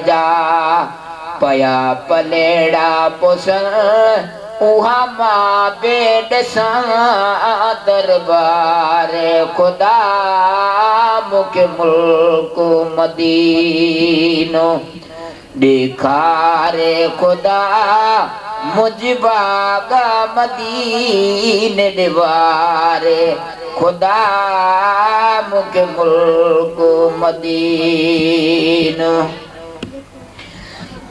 जा पया पलेड़ा पुसन उहा मां बेड सां दरबार खुदा मुखे मुल्क मदीनो दिखारे खुदा मुझ बागा मदीने दीवारे खुदा मुखे मुल्क मदीनो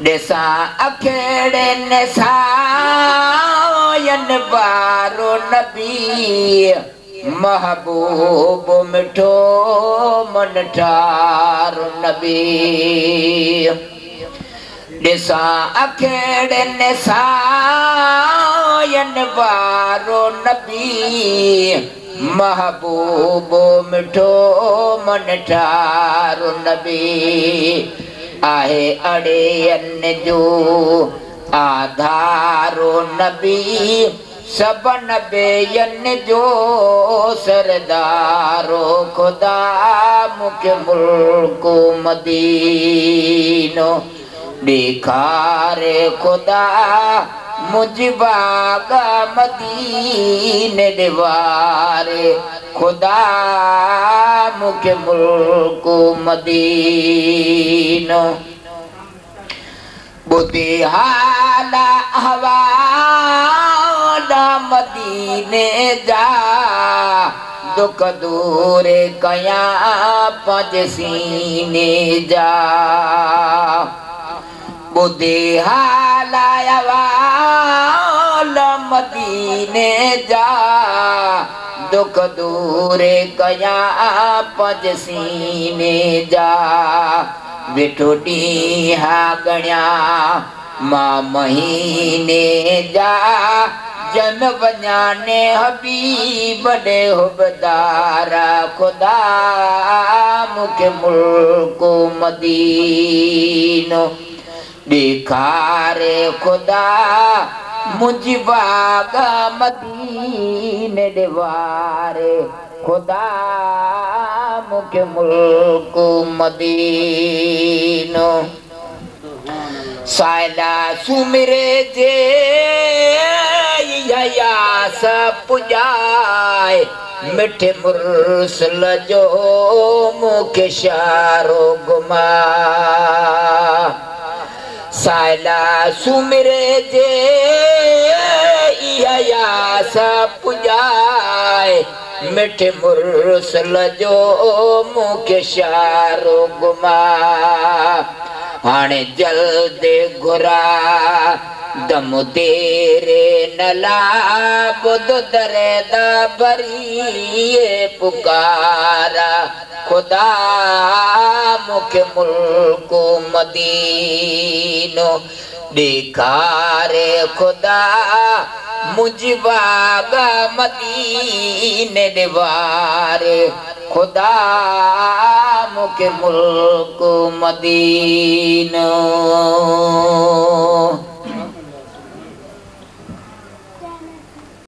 देसा अखेड़े ने सायन बारो नबी महबूब मिठो मन ठारो नबी देसा अखेड़े ने सायन बारो नबी महबूब मिठो मन ठारो नबी आहे अड़ेयन जो आधारो नबी सब नबेयन जो सरदारो खुदा मुखे मुल्क मदीनो दिखारे खुदा मुझ बागा मदीने दीवारे खुदा मुखे मुल्क मदीनो बुद्धि हाला हवाला मदीने जा दुख दूर कया पंज सीने जा बुद्धि हाला हवाला मदीने जा दुख दूर कया पंज सीने जा बिठो ॾींहा गणिया मां महीने जा जन वञाने हबीब ॾे हुबदारा खुदा मुखे मुल्क मदीनो दिखारे खुदा मुझ बागा मदीने दीवारे खुदा मुखे मुल्क मदीनो सायला सुमिरे जे यास पुजाए मिठे मुर्सल जो मुखे शारो गुमा सायला सुमिरे जे यास पुजाए मिठे मुर्सल जो मुखे शारो गुमा हाणे जल्दी घुरा दम तेरे नला बुध दरेदा भरिए पुकारा खुदा मुखे मुल्क मदीनो दिखारे खुदा मुझ बागा मदीने दीवारे खुदा मुखे मुल्क मदीनो